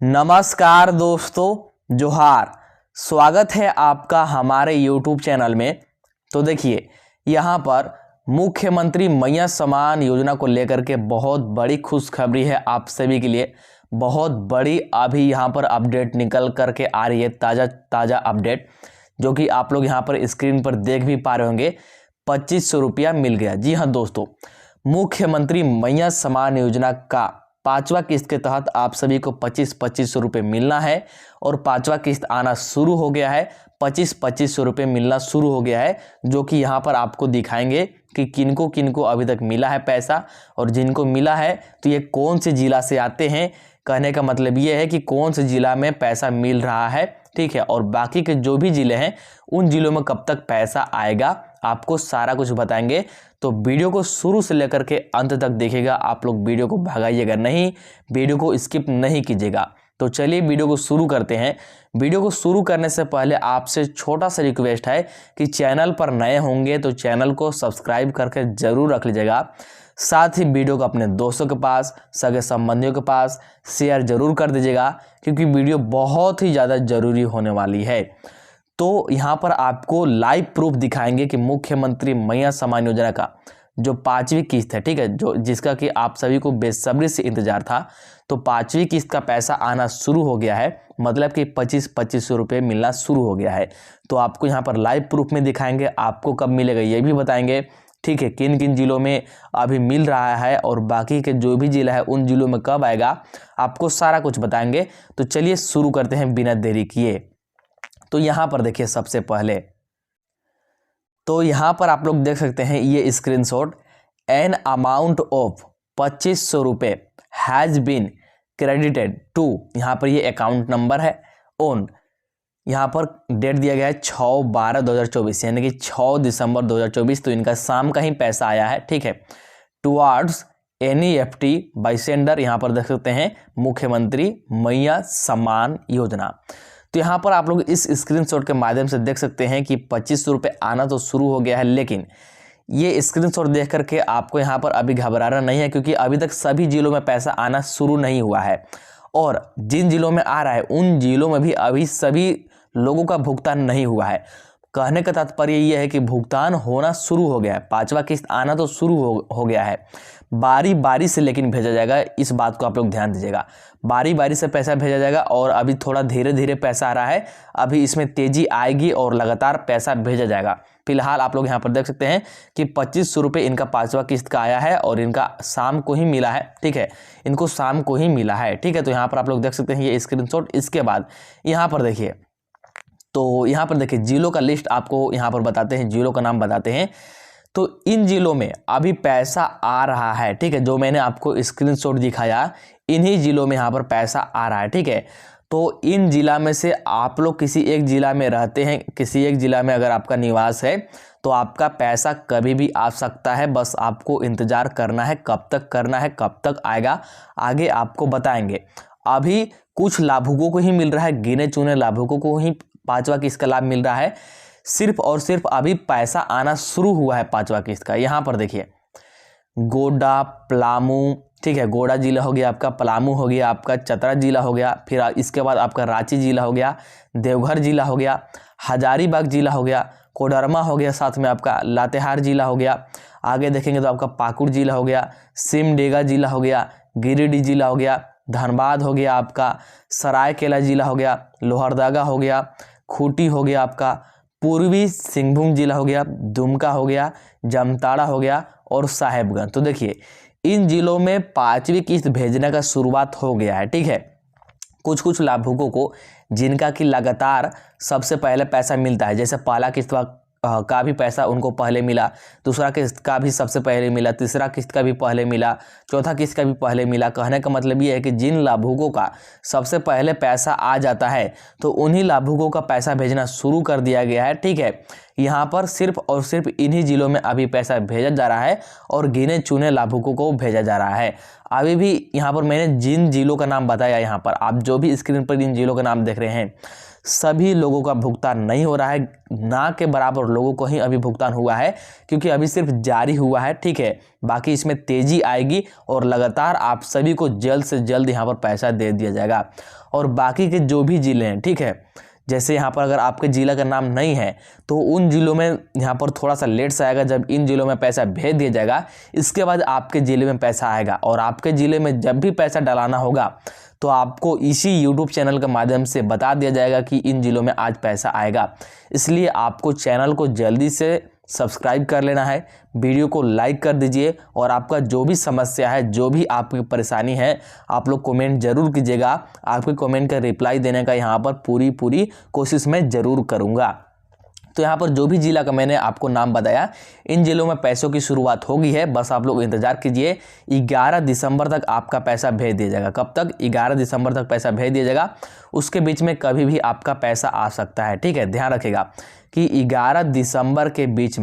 नमस्कार दोस्तों, जोहार। स्वागत है आपका हमारे YouTube चैनल में। तो देखिए, यहाँ पर मुख्यमंत्री मैया सम्मान योजना को लेकर के बहुत बड़ी खुशखबरी है आप सभी के लिए। बहुत बड़ी अभी यहाँ पर अपडेट निकल करके आ रही है, ताज़ा अपडेट, जो कि आप लोग यहाँ पर स्क्रीन पर देख भी पा रहे होंगे। 2500 रुपया मिल गया। जी हाँ दोस्तों, मुख्यमंत्री मैया सम्मान योजना का 5वां किस्त के तहत आप सभी को 2500 रुपये मिलना है और 5वां किस्त आना शुरू हो गया है। 2500 रुपये मिलना शुरू हो गया है, जो कि यहाँ पर आपको दिखाएंगे कि किनको किनको अभी तक मिला है पैसा, और जिनको मिला है तो ये कौन से जिला से आते हैं। कहने का मतलब ये है कि कौन से जिला में पैसा मिल रहा है, ठीक है। और बाकी के जो भी जिले हैं उन जिलों में कब तक पैसा आएगा, आपको सारा कुछ बताएंगे। तो वीडियो को शुरू से लेकर के अंत तक देखिएगा। आप लोग वीडियो को भगाइएगा नहीं, वीडियो को स्किप नहीं कीजिएगा। तो चलिए वीडियो को शुरू करते हैं। वीडियो को शुरू करने से पहले आपसे छोटा सा रिक्वेस्ट है कि चैनल पर नए होंगे तो चैनल को सब्सक्राइब करके जरूर रख लीजिएगा। साथ ही वीडियो को अपने दोस्तों के पास, सगे संबंधियों के पास शेयर जरूर कर दीजिएगा, क्योंकि वीडियो बहुत ही ज़्यादा ज़रूरी होने वाली है। तो यहाँ पर आपको लाइव प्रूफ दिखाएंगे कि मुख्यमंत्री मैया सम्मान योजना का जो 5वीं किस्त है, ठीक है, जो जिसका कि आप सभी को बेसब्री से इंतजार था, तो 5वीं किस्त का पैसा आना शुरू हो गया है। मतलब कि 2500 रुपये मिलना शुरू हो गया है। तो आपको यहाँ पर लाइव प्रूफ में दिखाएंगे। आपको कब मिलेगा ये भी बताएंगे, ठीक है, किन किन जिलों में अभी मिल रहा है और बाकी के जो भी जिला है उन जिलों में कब आएगा, आपको सारा कुछ बताएंगे। तो चलिए शुरू करते हैं बिना देरी किए। तो यहाँ पर देखिए, सबसे पहले तो यहाँ पर आप लोग देख सकते हैं ये स्क्रीनशॉट। एन अमाउंट ऑफ 2500 रुपये हैज़ बीन क्रेडिटेड टू, यहाँ पर ये अकाउंट नंबर है, ऑन, यहाँ पर डेट दिया गया है 6/12/2024, यानी कि 6 दिसंबर 2024। तो इनका शाम का ही पैसा आया है, ठीक है। टुवार्ड्स NEFT बाई सेंडर, यहाँ पर देख सकते हैं मुख्यमंत्री मैया सम्मान योजना। तो यहाँ पर आप लोग इस स्क्रीनशॉट के माध्यम से देख सकते हैं कि 2500 रुपये आना तो शुरू हो गया है, लेकिन ये स्क्रीनशॉट देख करके आपको यहाँ पर अभी घबराना नहीं है, क्योंकि अभी तक सभी जिलों में पैसा आना शुरू नहीं हुआ है। और जिन जिलों में आ रहा है उन जिलों में भी अभी सभी लोगों का भुगतान नहीं हुआ है। कहने का तात्पर्य यह है कि भुगतान होना शुरू हो गया है, 5वां किस्त आना तो शुरू हो गया है। बारी बारी से लेकिन भेजा जाएगा, इस बात को आप लोग ध्यान दीजिएगा। बारी बारी से पैसा भेजा जाएगा और अभी थोड़ा धीरे धीरे पैसा आ रहा है। अभी इसमें तेजी आएगी और लगातार पैसा भेजा जाएगा। फिलहाल आप लोग यहाँ पर देख सकते हैं कि 2500 रुपये इनका 5वां किस्त का आया है और इनका शाम को ही मिला है, ठीक है, इनको शाम को ही मिला है, ठीक है। तो यहाँ पर आप लोग देख सकते हैं ये स्क्रीनशॉट। इसके बाद यहाँ पर देखिए, तो यहाँ पर देखिए जिलों का लिस्ट आपको यहाँ पर बताते हैं, जिलों का नाम बताते हैं। तो इन जिलों में अभी पैसा आ रहा है, ठीक है, जो मैंने आपको स्क्रीनशॉट दिखाया, इन्हीं जिलों में यहाँ पर पैसा आ रहा है, ठीक है। तो इन जिला में से आप लोग किसी एक जिला में रहते हैं, किसी एक जिला में अगर आपका निवास है, तो आपका पैसा कभी भी आ सकता है। बस आपको इंतजार करना है, कब तक करना है, कब तक आएगा, आगे आपको बताएंगे। अभी कुछ लाभुकों को ही मिल रहा है, गिने चुने लाभुकों को ही 5वां किस्त का लाभ मिल रहा है। सिर्फ और सिर्फ अभी पैसा आना शुरू हुआ है 5वां किस्त का। यहाँ पर देखिए, गोड्डा, पलामू, ठीक है, गोड्डा जिला हो गया आपका, पलामू हो गया आपका, चतरा जिला हो गया, फिर इसके बाद आपका रांची जिला हो गया, देवघर जिला हो गया, हजारीबाग जिला हो गया, कोडरमा हो गया, साथ में आपका लातेहार जिला हो गया। आगे देखेंगे तो आपका पाकुड़ जिला हो गया, सिमडेगा जिला हो गया, गिरिडीह जिला हो गया, धनबाद हो गया आपका, सरायकेला जिला हो गया, लोहरदगा हो गया, खूंटी हो गया आपका, पूर्वी सिंहभूम जिला हो गया, दुमका हो गया, जामताड़ा हो गया और साहेबगंज। तो देखिए इन जिलों में 5वीं किस्त भेजने का शुरुआत हो गया है, ठीक है। कुछ कुछ लाभुकों को जिनका कि लगातार सबसे पहले पैसा मिलता है, जैसे पहला किस्त का भी पैसा उनको पहले मिला, दूसरा किस्त का भी सबसे पहले मिला, तीसरा किस्त का भी पहले मिला, चौथा किस्त का भी पहले मिला। कहने का मतलब ये है कि जिन लाभुकों का सबसे पहले पैसा आ जाता है तो उन्हीं लाभुकों का पैसा भेजना शुरू कर दिया गया है, ठीक है। यहाँ पर सिर्फ और सिर्फ इन्हीं जिलों में अभी पैसा भेजा जा रहा है और गिने चुने लाभुकों को भेजा जा रहा है। अभी भी यहाँ पर मैंने जिन जिलों का नाम बताया, यहाँ पर आप जो भी स्क्रीन पर इन जिलों का नाम देख रहे हैं, सभी लोगों का भुगतान नहीं हो रहा है, ना के बराबर लोगों को ही अभी भुगतान हुआ है, क्योंकि अभी सिर्फ जारी हुआ है। ठीक है, बाकी इसमें तेजी आएगी और लगातार आप सभी को जल्द से जल्द यहाँ पर पैसा दे दिया जाएगा। और बाकी के जो भी जिले हैं, ठीक है, जैसे यहाँ पर अगर आपके जिला का नाम नहीं है तो उन जिलों में यहाँ पर थोड़ा सा लेट से आएगा। जब इन जिलों में पैसा भेज दिया जाएगा, इसके बाद आपके जिले में पैसा आएगा। और आपके जिले में जब भी पैसा डलाना होगा तो आपको इसी YouTube चैनल के माध्यम से बता दिया जाएगा कि इन जिलों में आज पैसा आएगा। इसलिए आपको चैनल को जल्दी से सब्सक्राइब कर लेना है, वीडियो को लाइक कर दीजिए, और आपका जो भी समस्या है, जो भी आपकी परेशानी है, आप लोग कमेंट जरूर कीजिएगा। आपके कमेंट का रिप्लाई देने का यहाँ पर पूरी कोशिश मैं ज़रूर करूँगा। तो यहाँ पर जो भी जिला का मैंने आपको नाम बताया, इन जिलों में पैसों की शुरुआत हो गई है। बस आप लोग इंतजार कीजिए, 11 दिसंबर तक आपका पैसा भेज दिया जाएगा। कब तक? 11 दिसंबर तक पैसा भेज दिया जाएगा। उसके बीच में कभी भी आपका पैसा आ सकता है। ठीक है, ध्यान रखिएगा कि 11 दिसंबर के बीच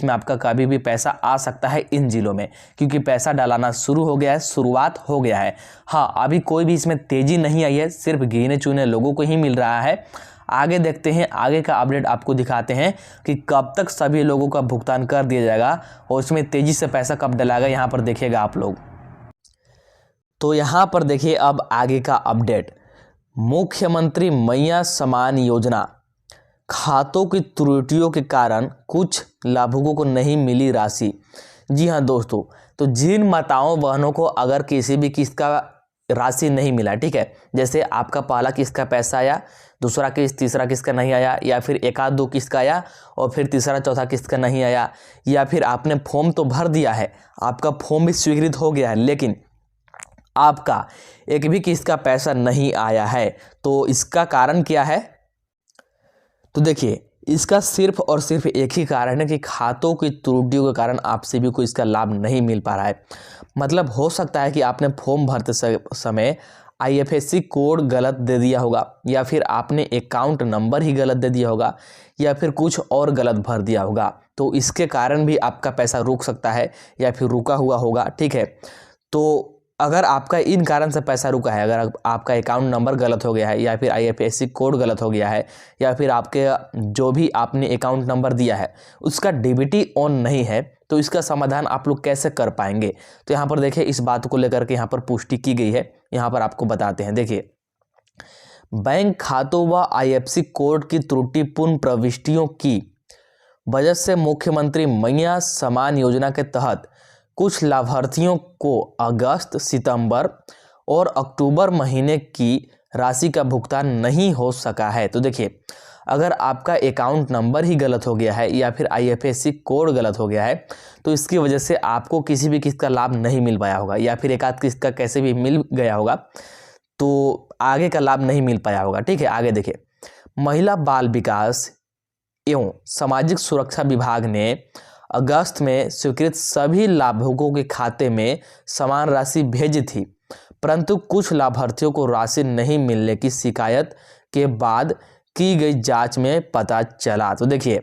में आपका कभी भी पैसा आ सकता है इन जिलों में, क्योंकि पैसा डालाना शुरू हो गया है, शुरुआत हो गया है। हाँ, अभी कोई भी इसमें तेजी नहीं आई है, सिर्फ गिने चुने लोगों को ही मिल रहा है। आगे देखते हैं, आगे का अपडेट आपको दिखाते हैं कि कब तक सभी लोगों का भुगतान कर दिया जाएगा और उसमें तेजी से पैसा कब डलाएगा। यहाँ पर देखिएगा आप लोग। तो यहाँ पर देखिए अब आगे का अपडेट। मुख्यमंत्री मैया समान योजना, खातों की त्रुटियों के कारण कुछ लाभुकों को नहीं मिली राशि। जी हाँ दोस्तों, तो जिन माताओं बहनों को अगर किसी भी किस्त का राशि नहीं मिला, ठीक है, जैसे आपका पहला किस्त का पैसा आया, दूसरा किस्त, तीसरा किस्त का नहीं आया, या फिर एक आध दो किस्त का आया और फिर तीसरा चौथा किस्त का नहीं आया, या फिर आपने फॉर्म तो भर दिया है, आपका फॉर्म भी स्वीकृत हो गया है, लेकिन आपका एक भी किस्त का पैसा नहीं आया है, तो इसका कारण क्या है? तो देखिए, इसका सिर्फ और सिर्फ एक ही कारण है कि खातों की त्रुटियों के कारण आप सभी को इसका लाभ नहीं मिल पा रहा है। मतलब हो सकता है कि आपने फॉर्म भरते समय IFSC कोड गलत दे दिया होगा, या फिर आपने अकाउंट नंबर ही गलत दे दिया होगा, या फिर कुछ और गलत भर दिया होगा। तो इसके कारण भी आपका पैसा रुक सकता है या फिर रुका हुआ होगा। ठीक है, तो अगर आपका इन कारण से पैसा रुका है, अगर आपका अकाउंट नंबर गलत हो गया है, या फिर IFSC कोड गलत हो गया है, या फिर आपके जो भी आपने अकाउंट नंबर दिया है उसका DBT ऑन नहीं है, तो इसका समाधान आप लोग कैसे कर पाएंगे? तो यहाँ पर देखिए, इस बात को लेकर के यहाँ पर पुष्टि की गई है। यहाँ पर आपको बताते हैं। देखिए, बैंक खातों व IFSC कोड की त्रुटिपूर्ण प्रविष्टियों की वजह से मुख्यमंत्री मैया समान योजना के तहत कुछ लाभार्थियों को अगस्त, सितंबर और अक्टूबर महीने की राशि का भुगतान नहीं हो सका है। तो देखिए, अगर आपका अकाउंट नंबर ही गलत हो गया है या फिर IFSC कोड गलत हो गया है, तो इसकी वजह से आपको किसी भी किस्त का लाभ नहीं मिल पाया होगा, या फिर एक आध किस्त का कैसे भी मिल गया होगा, तो आगे का लाभ नहीं मिल पाया होगा। ठीक है, आगे देखिए, महिला बाल विकास एवं सामाजिक सुरक्षा विभाग ने अगस्त में स्वीकृत सभी लाभुकों के खाते में समान राशि भेजी थी, परंतु कुछ लाभार्थियों को राशि नहीं मिलने की शिकायत के बाद की गई जांच में पता चला। तो देखिए,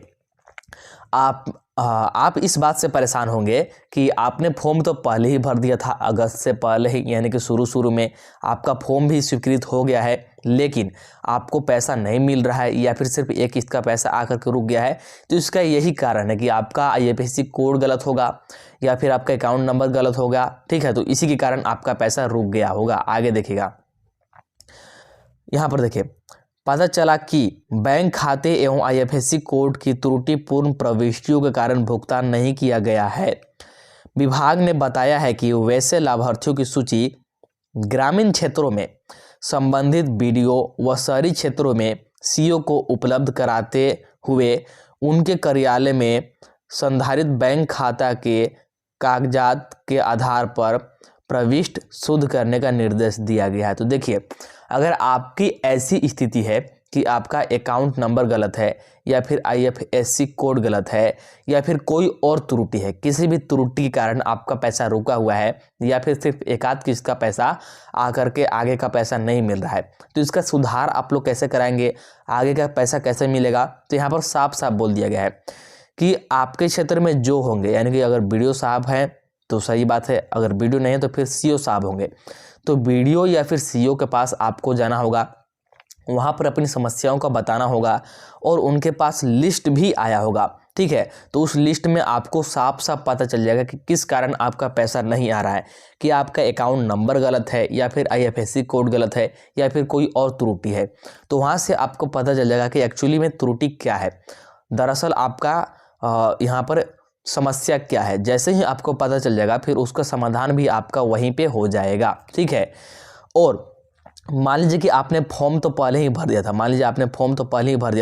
आप इस बात से परेशान होंगे कि आपने फॉर्म तो पहले ही भर दिया था, अगस्त से पहले ही, यानी कि शुरू में आपका फॉर्म भी स्वीकृत हो गया है, लेकिन आपको पैसा नहीं मिल रहा है, या फिर सिर्फ एक किस्त का पैसा आकर के रुक गया है। तो इसका यही कारण है कि आपका IFSC कोड गलत होगा, या फिर आपका अकाउंट नंबर गलत होगा। ठीक है, तो इसी के कारण आपका पैसा रुक गया होगा। आगे देखिएगा, यहाँ पर देखिए, पता चला कि बैंक खाते एवं IFSC कोड की त्रुटिपूर्ण प्रविष्टियों के कारण भुगतान नहीं किया गया है। विभाग ने बताया है कि वैसे लाभार्थियों की सूची ग्रामीण क्षेत्रों में संबंधित BDO व शहरी क्षेत्रों में CO को उपलब्ध कराते हुए उनके कार्यालय में संधारित बैंक खाता के कागजात के आधार पर प्रविष्ट शुद्ध करने का निर्देश दिया गया है। तो देखिए, अगर आपकी ऐसी स्थिति है कि आपका अकाउंट नंबर गलत है, या फिर IFSC कोड गलत है, या फिर कोई और त्रुटि है, किसी भी त्रुटि के कारण आपका पैसा रुका हुआ है, या फिर सिर्फ एक आध किस्त का पैसा आकर के आगे का पैसा नहीं मिल रहा है, तो इसका सुधार आप लोग कैसे कराएंगे, आगे का पैसा कैसे मिलेगा? तो यहाँ पर साफ साफ बोल दिया गया है कि आपके क्षेत्र में जो होंगे, यानी कि अगर BDO साहब हैं तो सही बात है, अगर BDO नहीं है तो फिर CO साहब होंगे। तो BDO या फिर CO के पास आपको जाना होगा, वहाँ पर अपनी समस्याओं का बताना होगा और उनके पास लिस्ट भी आया होगा, ठीक है। तो उस लिस्ट में आपको साफ साफ पता चल जाएगा कि किस कारण आपका पैसा नहीं आ रहा है, कि आपका अकाउंट नंबर गलत है या फिर IFSC कोड गलत है या फिर कोई और त्रुटि है। तो वहाँ से आपको पता चल जाएगा कि एक्चुअली में त्रुटि क्या है, दरअसल आपका यहाँ पर समस्या क्या है। जैसे ही आपको पता चल जाएगा फिर उसका समाधान भी आपका वहीं पे हो जाएगा, ठीक है। और मान लीजिए कि आपने फॉर्म तो पहले ही भर दिया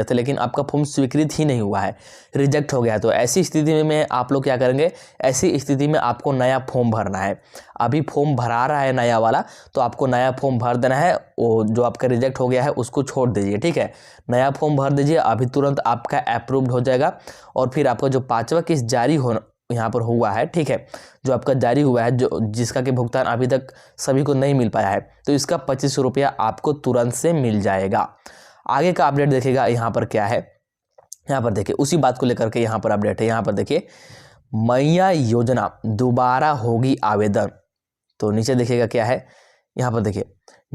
था, लेकिन आपका फॉर्म स्वीकृत ही नहीं हुआ है, रिजेक्ट हो गया है। तो ऐसी स्थिति में आप लोग क्या करेंगे, ऐसी स्थिति में आपको नया फॉर्म भरना है। अभी फॉर्म भरा रहा है नया वाला, तो आपको नया फॉर्म भर देना है। वो जो आपका रिजेक्ट हो गया है उसको छोड़ दीजिए, ठीक है। नया फॉर्म भर दीजिए, अभी तुरंत आपका अप्रूव्ड हो जाएगा। और फिर आपका जो 5वां किस्त जारी यहाँ पर हुआ है, ठीक है, जो आपका जारी हुआ है, जो जिसका कि भुगतान अभी तक सभी को नहीं मिल पाया है, तो इसका 25 रुपया आपको तुरंत से मिल जाएगा। आगे का अपडेट देखिएगा यहाँ पर क्या है। यहाँ पर देखिए उसी बात को लेकर के यहाँ पर अपडेट है। यहाँ पर देखिए मैया योजना दोबारा होगी आवेदन। तो नीचे देखिएगा क्या है, यहाँ पर देखिए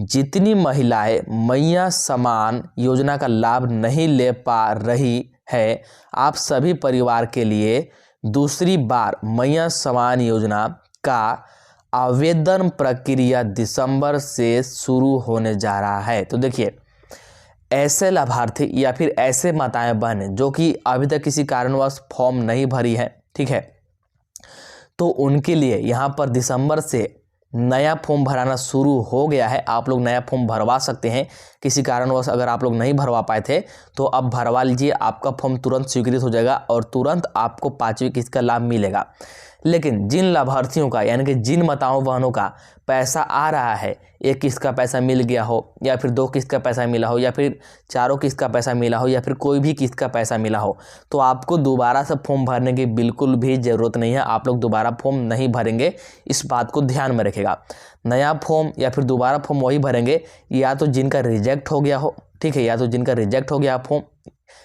जितनी महिलाएं मैया समान योजना का लाभ नहीं ले पा रही है, आप सभी परिवार के लिए दूसरी बार मैया समान योजना का आवेदन प्रक्रिया दिसंबर से शुरू होने जा रहा है। तो देखिए ऐसे लाभार्थी या फिर ऐसे माताएं बहनें जो कि अभी तक किसी कारणवश फॉर्म नहीं भरी है, ठीक है, तो उनके लिए यहाँ पर दिसंबर से नया फॉर्म भराना शुरू हो गया है। आप लोग नया फॉर्म भरवा सकते हैं। किसी कारणवश अगर आप लोग नहीं भरवा पाए थे तो अब भरवा लीजिए, आपका फॉर्म तुरंत स्वीकृत हो जाएगा और तुरंत आपको 5वीं किस्त का लाभ मिलेगा। लेकिन जिन लाभार्थियों का यानी कि जिन माताओं बहनों का पैसा आ रहा है, 1 किस्त का पैसा मिल गया हो या फिर 2 किस्त का पैसा मिला हो या फिर 4 किस्त का पैसा मिला हो या फिर कोई भी किस्त का पैसा मिला हो, तो आपको दोबारा से फॉर्म भरने की बिल्कुल भी ज़रूरत नहीं है। आप लोग दोबारा फॉर्म नहीं भरेंगे, इस बात को ध्यान में रखिएगा। नया फॉर्म या फिर दोबारा फॉर्म वही भरेंगे या तो जिनका रिजेक्ट हो गया हो, ठीक है, या तो जिनका रिजेक्ट हो गया फॉर्म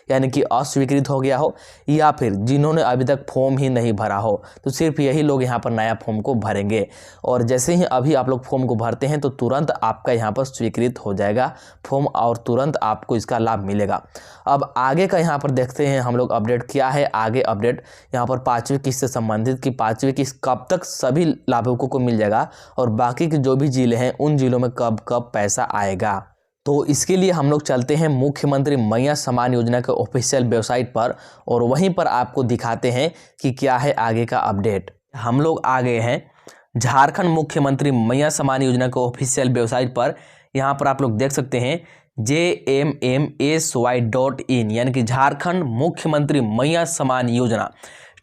यानी कि अस्वीकृत हो गया हो, या फिर जिन्होंने अभी तक फॉर्म ही नहीं भरा हो, तो सिर्फ यही लोग यहाँ पर नया फॉर्म को भरेंगे। और जैसे ही अभी आप लोग फॉर्म को भरते हैं तो तुरंत आपका यहाँ पर स्वीकृत हो जाएगा फॉर्म और तुरंत आपको इसका लाभ मिलेगा। अब आगे का यहाँ पर देखते हैं हम लोग अपडेट क्या है। आगे अपडेट यहाँ पर 5वीं किस्त से संबंधित कि 5वीं किस्त कब तक सभी लाभुकों को मिल जाएगा और बाकी के जो भी जिले हैं उन जिलों में कब कब पैसा आएगा। तो इसके लिए हम लोग चलते हैं मुख्यमंत्री मैया समान योजना के ऑफिशियल वेबसाइट पर और वहीं पर आपको दिखाते हैं कि क्या है आगे का अपडेट। हम लोग आ गए हैं झारखंड मुख्यमंत्री मैया समान योजना के ऑफिशियल वेबसाइट पर। यहाँ पर आप लोग देख सकते हैं jmmsy.in यानी कि झारखंड मुख्यमंत्री मैया समान योजना,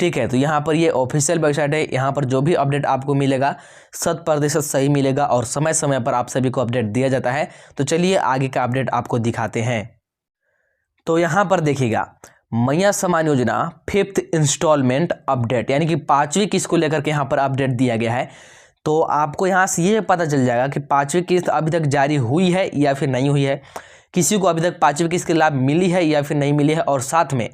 ठीक है। तो यहाँ पर ये ऑफिशियल वेबसाइट है। यहाँ पर जो भी अपडेट आपको मिलेगा 100% सही मिलेगा और समय समय पर आप सभी को अपडेट दिया जाता है। तो चलिए आगे का अपडेट आपको दिखाते हैं। तो यहाँ पर देखिएगा मैया समान योजना 5th इंस्टॉलमेंट अपडेट यानी कि 5वीं किस्त को लेकर के यहाँ पर अपडेट दिया गया है। तो आपको यहाँ से ये पता चल जाएगा कि 5वीं किस्त अभी तक जारी हुई है या फिर नहीं हुई है, किसी को अभी तक 5वीं किस्त के लाभ मिली है या फिर नहीं मिली है, और साथ में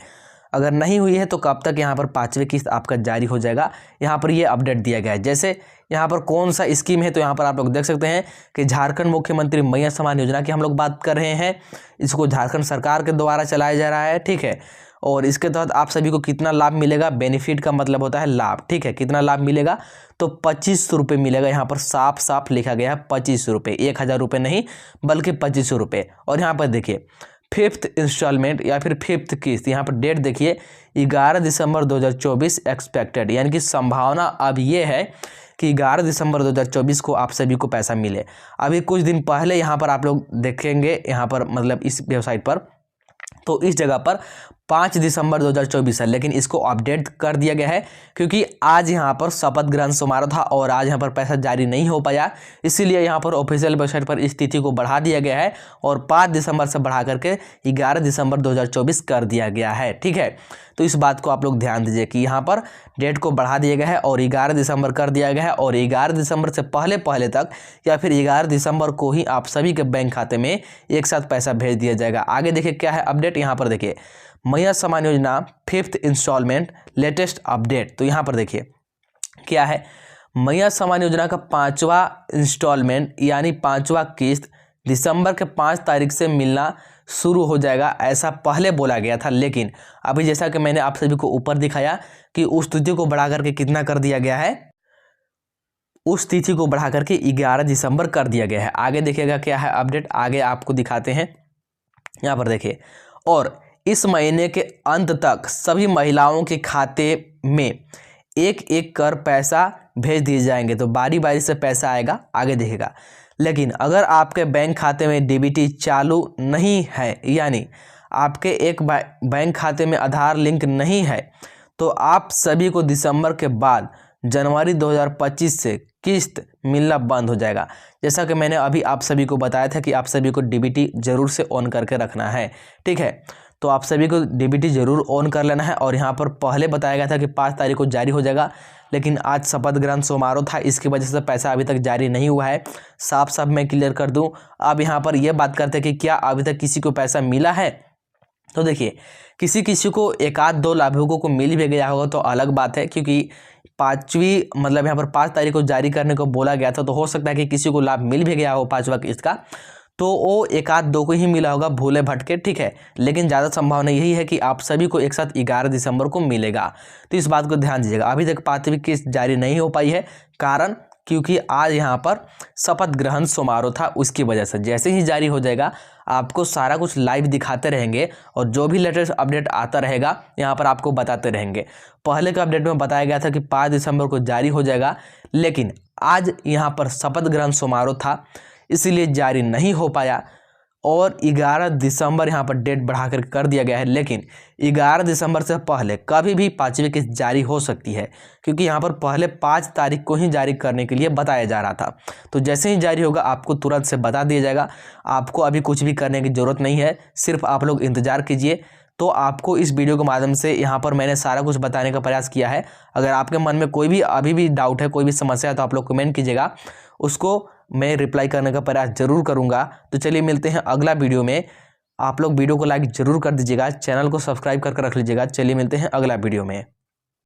अगर नहीं हुई है तो कब तक यहाँ पर 5वीं किस्त आपका जारी हो जाएगा। यहाँ पर ये अपडेट दिया गया है। जैसे यहाँ पर कौन सा स्कीम है, तो यहाँ पर आप लोग देख सकते हैं कि झारखंड मुख्यमंत्री मैया समान योजना की हम लोग बात कर रहे हैं। इसको झारखंड सरकार के द्वारा चलाया जा रहा है, ठीक है। और इसके तहत आप सभी को कितना लाभ मिलेगा, बेनिफिट का मतलब होता है लाभ, ठीक है। कितना लाभ मिलेगा, तो 25 रुपये मिलेगा। यहाँ पर साफ साफ लिखा गया है 25 रुपये, 1000 रुपये नहीं बल्कि 25 रुपये। और यहाँ पर देखिए 5th इंस्टॉलमेंट या फिर 5th किस्त, यहाँ पर डेट देखिए 11 दिसंबर 2024 एक्सपेक्टेड, यानी कि संभावना अब ये है कि 11 दिसंबर 2024 को आप सभी को पैसा मिले। अभी कुछ दिन पहले यहाँ पर आप लोग देखेंगे, यहाँ पर मतलब इस वेबसाइट पर, तो इस जगह पर 5 दिसंबर 2024 है, लेकिन इसको अपडेट कर दिया गया है क्योंकि आज यहाँ पर शपथ ग्रहण समारोह था और आज यहाँ पर पैसा जारी नहीं हो पाया, इसीलिए यहाँ पर ऑफिशियल वेबसाइट पर इस तिथि को बढ़ा दिया गया है और 5 दिसंबर से बढ़ा करके 11 दिसंबर 2024 कर दिया गया है, ठीक है। तो इस बात को आप लोग ध्यान दीजिए कि यहाँ पर डेट को बढ़ा दिया गया है और 11 दिसंबर कर दिया गया है और 11 दिसंबर से पहले तक या फिर 11 दिसंबर को ही आप सभी के बैंक खाते में एक साथ पैसा भेज दिया जाएगा। आगे देखिए क्या है अपडेट। यहाँ पर देखिए मैया समान योजना 5th इंस्टॉलमेंट लेटेस्ट अपडेट। तो यहाँ पर देखिए क्या है, मैया समान योजना का 5वां इंस्टॉलमेंट यानी 5वां किस्त दिसंबर के 5 तारीख से मिलना शुरू हो जाएगा, ऐसा पहले बोला गया था। लेकिन अभी जैसा कि मैंने आप सभी को ऊपर दिखाया कि उस तिथि को बढ़ा करके कितना कर दिया गया है, उस तिथि को बढ़ा करके 11 दिसंबर कर दिया गया है। आगे देखिएगा क्या है अपडेट, आगे आपको दिखाते हैं। यहाँ पर देखिए, और इस महीने के अंत तक सभी महिलाओं के खाते में एक एक कर पैसा भेज दिए जाएंगे। तो बारी बारी से पैसा आएगा, आगे देखिएगा। लेकिन अगर आपके बैंक खाते में डीबीटी चालू नहीं है, यानी आपके एक बैंक खाते में आधार लिंक नहीं है, तो आप सभी को दिसंबर के बाद जनवरी 2025 से किस्त मिलना बंद हो जाएगा। जैसा कि मैंने अभी आप सभी को बताया था कि आप सभी को डीबीटी जरूर से ऑन करके रखना है, ठीक है। तो आप सभी को डीबीटी जरूर ऑन कर लेना है। और यहाँ पर पहले बताया गया था कि 5 तारीख को जारी हो जाएगा, लेकिन आज शपथ ग्रहण समारोह था, इसकी वजह से पैसा अभी तक जारी नहीं हुआ है। साफ साफ मैं क्लियर कर दूं। अब यहाँ पर यह बात करते हैं कि क्या अभी तक किसी को पैसा मिला है। तो देखिए, किसी किसी को 1-2 लाभुकों को मिल भी गया होगा तो अलग बात है, क्योंकि 5वीं मतलब यहाँ पर 5 तारीख को जारी करने को बोला गया था। तो हो सकता है कि किसी को लाभ मिल भी गया हो 5वां किस्त का, तो वो 1-2 को ही मिला होगा भूले भटके, ठीक है। लेकिन ज़्यादा संभावना यही है कि आप सभी को एक साथ 11 दिसंबर को मिलेगा। तो इस बात को ध्यान दीजिएगा। अभी तक 5वीं किस्त जारी नहीं हो पाई है, कारण क्योंकि आज यहाँ पर शपथ ग्रहण समारोह था, उसकी वजह से। जैसे ही जारी हो जाएगा आपको सारा कुछ लाइव दिखाते रहेंगे, और जो भी लेटेस्ट अपडेट आता रहेगा यहाँ पर आपको बताते रहेंगे। पहले के अपडेट में बताया गया था कि 5 दिसंबर को जारी हो जाएगा, लेकिन आज यहाँ पर शपथ ग्रहण समारोह था, इसीलिए जारी नहीं हो पाया। और 11 दिसंबर यहाँ पर डेट बढ़ा कर दिया गया है। लेकिन 11 दिसंबर से पहले कभी भी 5वीं किस्त जारी हो सकती है, क्योंकि यहाँ पर पहले 5 तारीख को ही जारी करने के लिए बताया जा रहा था। तो जैसे ही जारी होगा आपको तुरंत से बता दिया जाएगा। आपको अभी कुछ भी करने की ज़रूरत नहीं है, सिर्फ आप लोग इंतज़ार कीजिए। तो आपको इस वीडियो के माध्यम से यहाँ पर मैंने सारा कुछ बताने का प्रयास किया है। अगर आपके मन में कोई भी अभी भी डाउट है, कोई भी समस्या है, तो आप लोग कमेंट कीजिएगा, उसको मैं रिप्लाई करने का प्रयास जरूर करूंगा। तो चलिए मिलते हैं अगला वीडियो में। आप लोग वीडियो को लाइक जरूर कर दीजिएगा, चैनल को सब्सक्राइब करके रख लीजिएगा। चलिए मिलते हैं अगला वीडियो में।